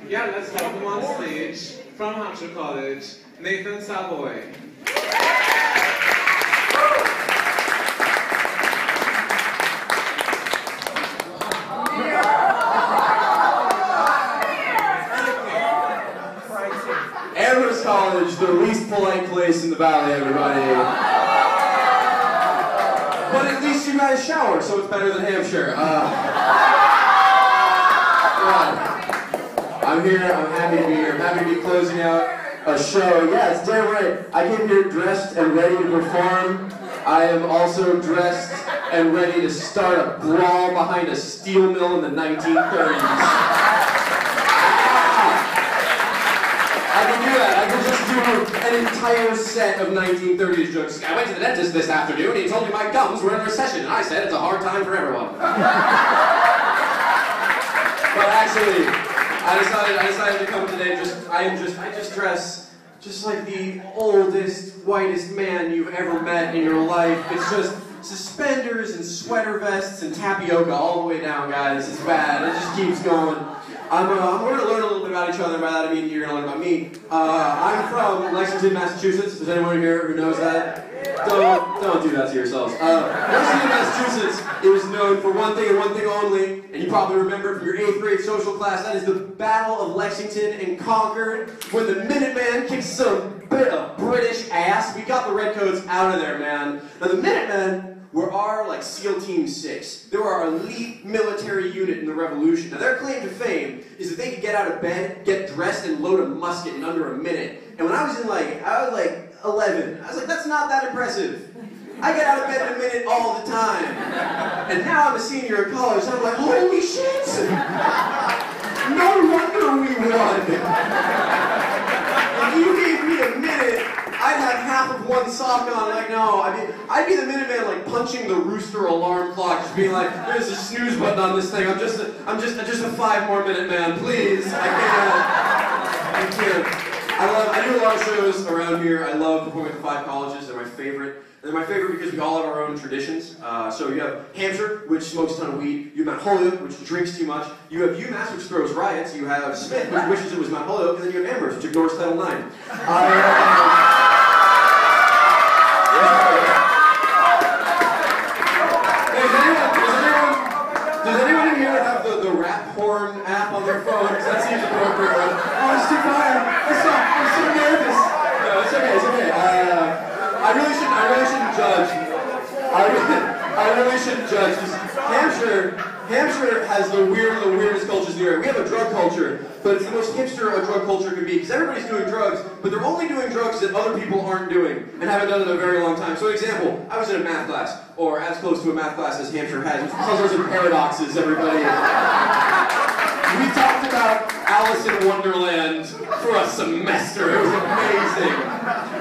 Yeah, let's welcome on stage from Hampshire College, Nathan Savoy. Amherst College, the least polite place in the valley, everybody. But at least you guys shower, so it's better than Hampshire. I'm here, I'm happy to be here. I'm happy to be closing out a show. Yeah, it's damn right. I came here dressed and ready to perform. I am also dressed and ready to start a brawl behind a steel mill in the 1930s. I can do that. I can just do an entire set of 1930s jokes. I went to the dentist this afternoon and he told me my gums were in recession, and I said it's a hard time for everyone. But actually, I decided to come today. I just dress just like the oldest, whitest man you've ever met in your life. It's just suspenders and sweater vests and tapioca all the way down, guys. It's bad. It just keeps going. We're going to learn a little bit about each other. By that I mean you're going to learn about me. I'm from Lexington, Massachusetts. Is anyone here who knows that? Don't do that to yourselves. Lexington, Massachusetts is known for one thing and one thing only, and you probably remember it from your 8th grade social class. That is the Battle of Lexington and Concord, when the Minutemen kicked some bit of British ass. We got the Redcoats out of there, man. Now the Minutemen were our, SEAL Team 6. They were our elite military unit in the Revolution. Now, their claim to fame is that they could get out of bed, get dressed, and load a musket in under a minute. And when I was 11, I was like, that's not that impressive. I get out of bed in a minute all the time. And now I'm a senior in college, and I'm like, holy shit! No wonder we won! If you gave me a minute, I'd have half of one sock on. No, I'd be the Minuteman, punching the rooster alarm clock, just being like, there's a snooze button on this thing. I'm just a 5 more minute man, please. I can't. I do a lot of shows around here. I love performing at the 5 colleges. They're my favorite. They're my favorite because we all have our own traditions. So you have Hampshire, which smokes a ton of weed. You have Mount Holyoke, which drinks too much. You have UMass, which throws riots. You have Smith, which wishes it was Mount Holyoke. And then you have Amherst, which ignores Title IX. Does anyone in here have the rap horn app on their phone? Because that seems appropriate. Oh, it's too quiet. I'm so nervous. No, it's okay. It's okay. I really shouldn't judge. I really shouldn't judge. Hampshire has the weirdest cultures in the area. We have a drug culture, but it's the most hipster a drug culture can be, because everybody's doing drugs, but they're only doing drugs that other people aren't doing and haven't done in a very long time. So, example, I was in a math class, or as close to a math class as Hampshire has, with puzzles and paradoxes, everybody. We talked about Alice in Wonderland for a semester. It was amazing.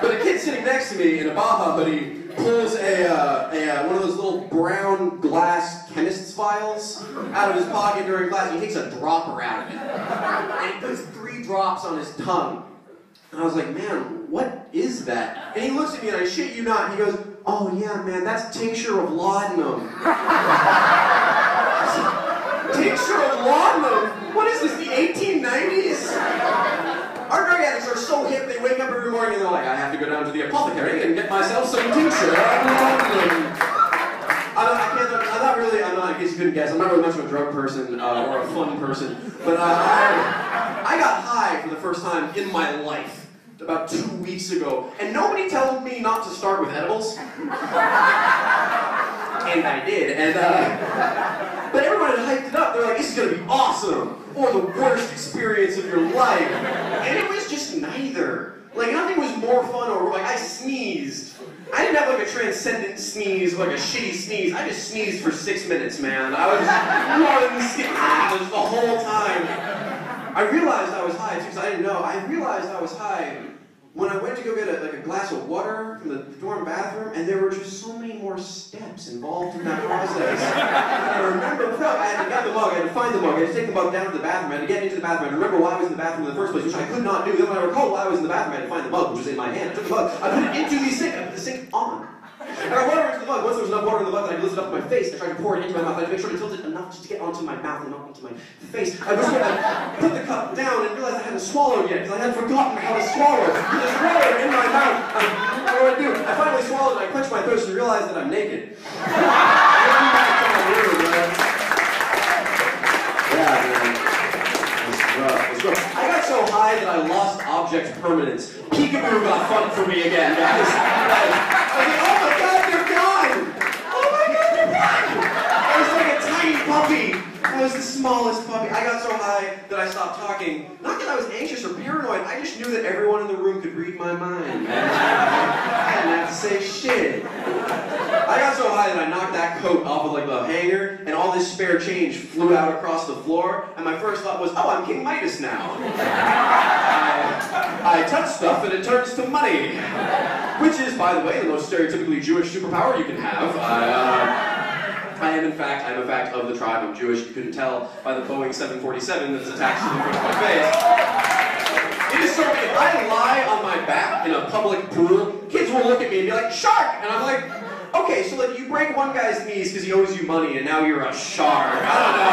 But a kid sitting next to me in a Baja hoodie pulls one of those little brown glass chemist's vials out of his pocket during class, and he takes a dropper out of it. And he puts 3 drops on his tongue. And I was like, man, what is that? And he looks at me, and I shit you not, and he goes, oh yeah, man, that's tincture of laudanum. Tincture of laudanum? What is this, the 1890s? Our drug addicts are so hip, they wake up every morning and they're like, I have to go down to the apothecary and get myself some tincture of laudanum. I'm not, in case you couldn't guess, I'm not really much of a drug person or a fun person, but I got high for the first time in my life about 2 weeks ago, and nobody told me not to start with edibles. And I did, but everybody hyped it up. They're like, this is gonna be awesome, or the worst experience of your life. And it was just neither. Nothing was more fun, or I sneezed. I didn't have a transcendent sneeze, a shitty sneeze. I just sneezed for 6 minutes, man. I was just the whole time. I realized I was high, too, because I didn't know. I realized I was high when I went to go get a glass of water from the dorm bathroom, and there were just so many more steps involved in that process. And I remember, I had to get the mug, I had to find the mug, I had to take the mug down to the bathroom, I had to get into the bathroom, I had to remember why I was in the bathroom in the first place, which I could not do. Then when I recalled why I was in the bathroom, I had to find the mug, which was in my hand. I took the mug, I put it into the sink, I put the sink on. And I water into the mug. Once there was enough water in the mug that I lifted up my face, I tried to pour it into my mouth. I had to make sure to tilt it enough just to get onto my mouth and not onto my face. I was going to put the cup down and realized I hadn't swallowed yet because I had forgotten how to swallow. There's water in my mouth. What do I do? I finally swallowed and I quenched my thirst and realized that I'm naked. Yeah, man. It's rough. I got so high that I lost object permanence. Peekaboo got fun for me again, guys. I was like, oh my god, they're gone! Oh my god, they're gone! I was like a tiny puppy. I was the smallest puppy. I got so high that I stopped talking. Not because I was anxious or paranoid, I just knew that everyone in the room could read my mind. I didn't have to say shit. I got so high that I knocked that coat off of like the hanger, and all this spare change flew out across the floor, and my first thought was, oh, I'm King Midas now. I touch stuff and it turns to money. Which is, by the way, the most stereotypically Jewish superpower you can have. I am in fact of the tribe. I'm Jewish. You couldn't tell by the Boeing 747 that's attached to the front of my face. It is so big. If I lie on my back in a public pool, kids will look at me and be like, shark! And I'm like, okay, so like you break one guy's knees because he owes you money and now you're a shark. I don't know.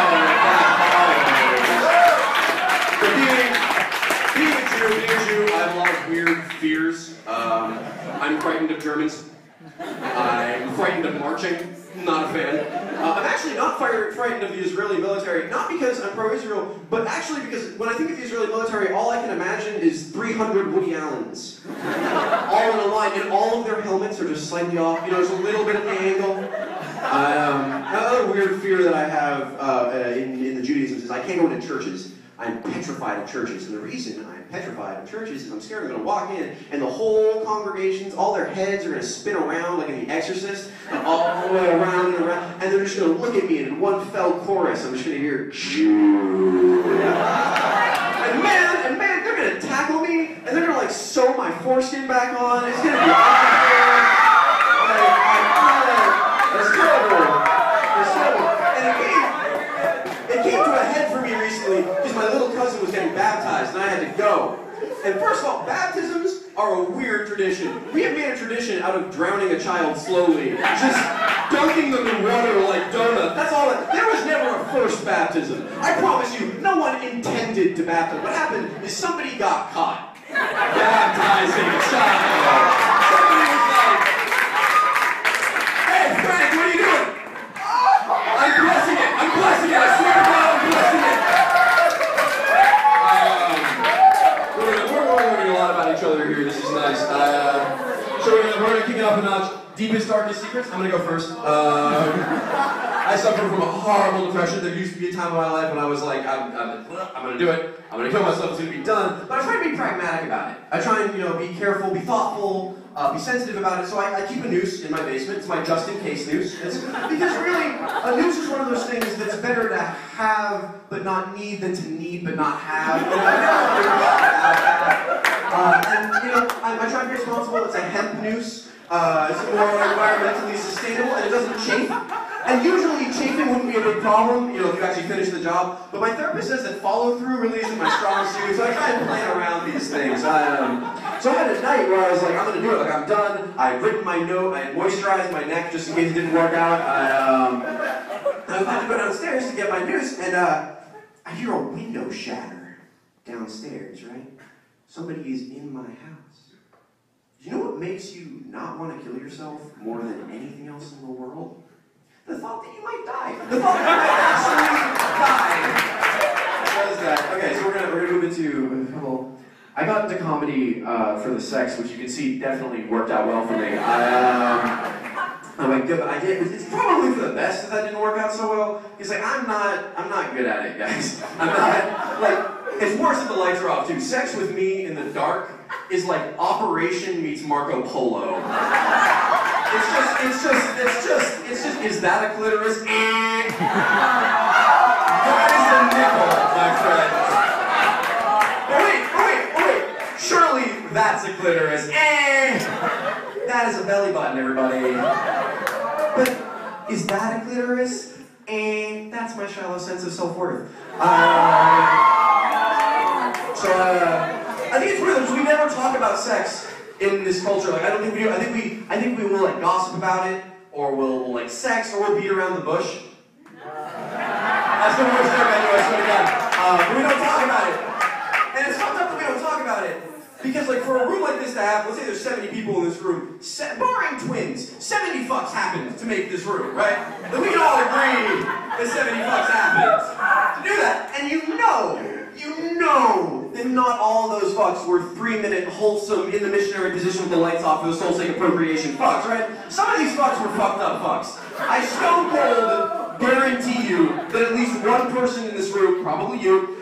Being a Jew, I have a lot of weird fears. I'm frightened of Germans. I'm frightened of marching. Not a fan. I'm actually not frightened of the Israeli military, not because I'm pro-Israel, but actually because when I think of the Israeli military, all I can imagine is 300 Woody Allens. All in a line, and all of their helmets are just slightly off. You know, there's a little bit of the angle. Another weird fear that I have in the Judaism is I can't go into churches. I'm petrified of churches, and the reason I'm petrified of churches is I'm scared I'm going to walk in, and the whole congregations, all their heads are going to spin around like in The Exorcist, and all the way around and around, and they're just going to look at me, and in one fell chorus, I'm just going to hear, Jew. And man, they're going to tackle me, and they're going to like sew my foreskin back on. It's going to be awful. It's terrible. It's terrible. And it came to a head for me recently because my little cousin was getting baptized and I had to go. And first of all, baptisms are a weird tradition. We have made a tradition out of drowning a child slowly. Just dunking them in water like donuts. That's all. There was never a first baptism. I promise you, no one intended to baptize. What happened is somebody got caught baptizing a child. Somebody was like, hey, Frank, what are you doing? I'm blessing it. I'm blessing it. I swear to God, I'm blessing it. We're learning a lot about each other here. This is nice. So we're gonna kick it up a notch. Deepest, darkest secrets. I'm gonna go first. I suffer from a horrible depression. There used to be a time in my life when I was like, I'm gonna do it. I'm gonna kill myself. It's gonna be done. But I try to be pragmatic about it. I try and be careful, be thoughtful, be sensitive about it. So I keep a noose in my basement. It's my just-in-case noose. Because really, a noose is one of those things that's better to have but not need than to need but not have. I try to be responsible. It's a hemp noose. It's more environmentally sustainable, and it doesn't chafe. And usually chafing wouldn't be a big problem, if you actually finish the job. But my therapist says that follow-through really isn't my strong suit, so I try and plan around these things. So I had a night where I was like, I'm going to do it. Like, I'm done. I had written my note. I had moisturized my neck just in case it didn't work out. I was about to go downstairs to get my noose, and I hear a window shatter downstairs, right? Somebody is in my house. You know what makes you not want to kill yourself more than anything else in the world? The thought that you might die. The thought that you might actually die. What is that? Okay, so we're gonna move into a couple. I got into comedy for the sex, which you can see definitely worked out well for me. I'm like, good, but I did. It's probably for the best that that didn't work out so well. He's like, I'm not good at it, guys. I'm not like. It's worse if the lights are off too. Sex with me in the dark is like Operation meets Marco Polo. It's just, is that a clitoris? That is a nipple, my friend. Wait. Surely that's a clitoris. That is a belly button, everybody. But is that a clitoris? That's my shallow sense of self-worth. I think it's weird because we never talk about sex in this culture. Like, I don't think we do. I think we will like gossip about it, or we'll like sex, or we'll beat around the bush. That's the worst joke I know, I swear to God. But we don't talk about it. And it's fucked up that we don't talk about it. Because like for a room like this to happen, let's say there's 70 people in this room, barring twins, 70 fucks happened to make this room, right? Then we can all agree that 70 fucks happened to do that. And you know that not all those fucks were 3-minute, wholesome, in the missionary position with the lights off for the sole sake of procreation fucks, right? Some of these fucks were fucked up fucks. I stone cold guarantee you that at least one person in this room, probably you,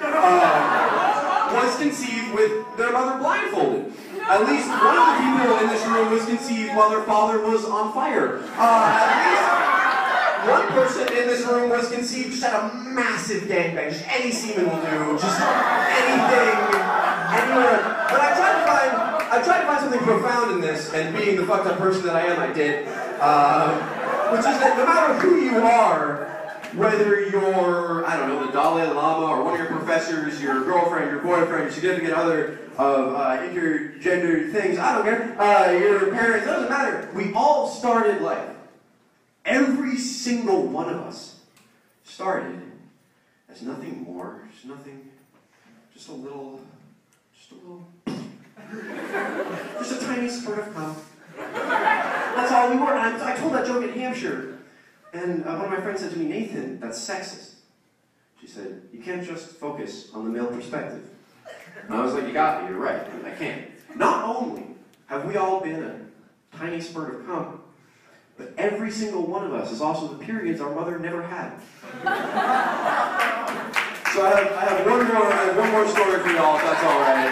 was conceived with their mother blindfolded. At least one of the people in this room was conceived while their father was on fire. At least one person in this room was conceived just at a massive gangbang. Just any semen will do. Just anything, anywhere. But I tried to find something profound in this, and being the fucked up person that I am, I did. Which is that no matter who you are, whether you're, I don't know, the Dalai Lama, or one of your professors, your girlfriend, your boyfriend, your significant other of intergender things, I don't care, your parents, it doesn't matter. We all started life. Every single one of us started as nothing more, just a little, just a tiny spurt of cum. That's all we were. And I told that joke in Hampshire, and one of my friends said to me, "Nathan, that's sexist." She said, "You can't just focus on the male perspective." And I was like, "You got me, you're right, I can't." Not only have we all been a tiny spurt of cum, but every single one of us is also the periods our mother never had. So I have one more story for y'all, if that's all right.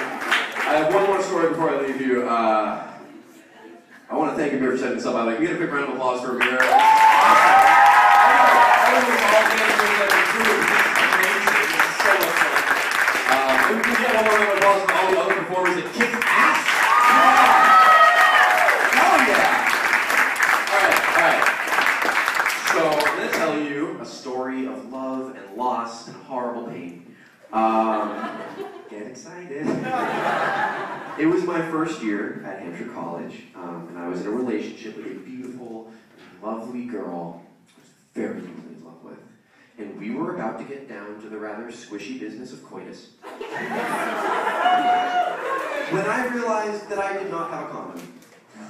I have one more story before I leave you. I want to thank Amir for setting this up. I'd like to get a quick round of applause for Amir. We can get one more round of applause for all the other performers that kicked ass. Hell yeah! Alright. So, I'm going to tell you a story of love and loss and horrible pain. Get excited. It was my first year at Hampshire College, and I was in a relationship with a beautiful, lovely girl I was very deeply in love with. And we were about to get down to the rather squishy business of coitus. When I realized that I did not have a condom.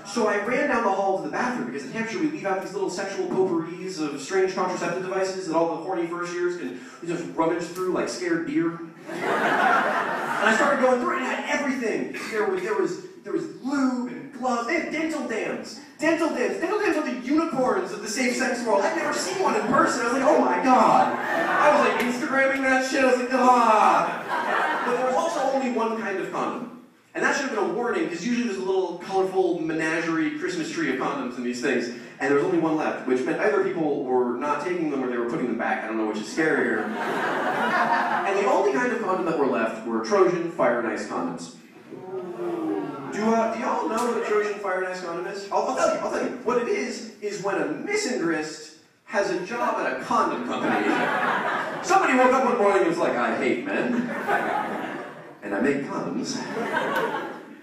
So I ran down the hall to the bathroom, because in Hampshire we leave out these little sexual potpourris of strange contraceptive devices that all the horny first years can just rummage through like scared deer. And I started going through it, and it had everything. There was lube and gloves. They had dental dams. Dental dams are the unicorns of the safe sex world. I'd never seen one in person. I was like, oh my god. I was like Instagramming that shit. I was like, ah. But there was also only one kind of condom. And that should have been a warning, because usually there's a little colorful menagerie Christmas tree of condoms in these things. And there was only one left, which meant either people were not taking them or they were putting them back. I don't know which is scarier. And the only kind of condom that were left were Trojan Fire and Ice condoms. Do y'all know what a Trojan Fire and Ice condom is? I'll tell you. What it is when a misandrist has a job at a condom company. Somebody woke up one morning and was like, I hate men. And I make condoms.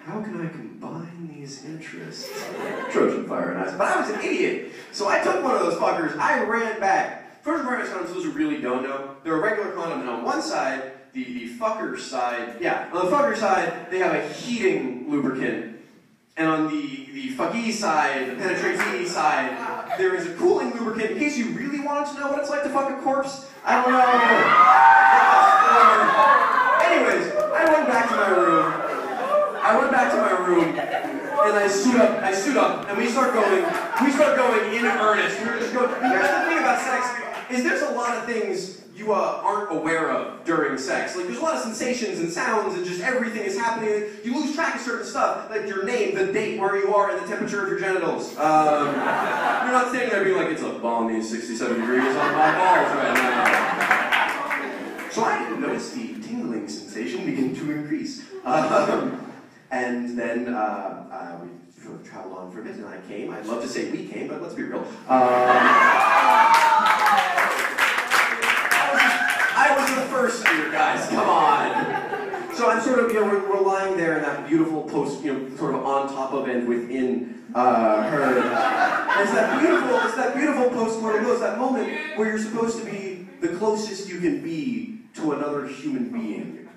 How can I combine these interests? Trojan Fire and Ice. But I was an idiot. So I took one of those fuckers, I ran back. Trojan Fire and Ice condoms, those who really don't know, they're a regular condom, and on one side, the fucker side, on the fucker side, they have a heating lubricant. And on the fucky side, the penetratee side, there is a cooling lubricant in case you really wanted to know what it's like to fuck a corpse. I don't know. Anyways, I went back to my room, and I suit up, and we start going in earnest. We were just going, because the thing about sex is there's a lot of things you aren't aware of during sex. Like, there's a lot of sensations and sounds, and just everything is happening. You lose track of certain stuff, like your name, the date, where you are, and the temperature of your genitals. You're not standing there being like, it's a balmy 67 degrees on my balls right now. So I didn't notice the tingling sensation begin to increase. And then we traveled on for a bit, and I came. I'd love to say we came, but let's be real. I was the first year, guys, come on. So I'm sort sort of, we're lying there in that beautiful post, sort of on top of and within her. It's that beautiful post-mortem glow. It's that moment where you're supposed to be the closest you can be to another human being.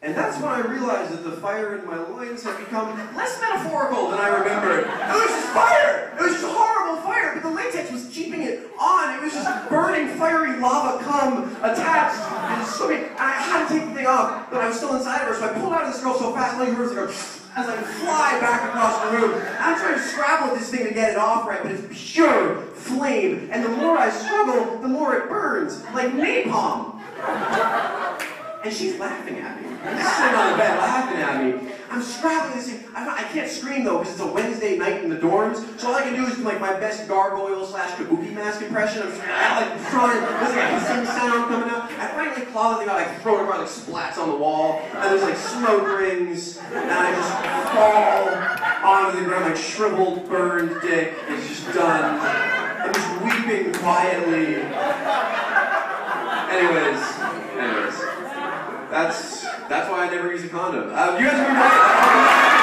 And that's when I realized that the fire in my loins had become less metaphorical than I remembered. It was just fire! It was just horrible fire, but the latex was keeping it on. It was just burning, fiery lava cum attached and swimming. And I had to take the thing off, but I was still inside of her, so I pulled out of this girl so fast, all you heard was like as I fly back across the room. I'm trying to scrabble at this thing to get it off right, but it's pure flame. And the more I struggle, the more it burns, like napalm. And she's laughing at me. I'm just sitting on the bed laughing at me. I'm scrabbling this thing. I can't scream though because it's a Wednesday night in the dorms. So all I can do is do like my best gargoyle / kabuki mask impression. I'm just like trying. There's like a hissing sound coming out. I finally claw the thing out, like throw it around, like splats on the wall, and there's like smoke rings, and I just fall onto the ground like shriveled, burned dick. It's just done. I'm just weeping quietly. Anyways. That's why I never use a condom. You guys are great.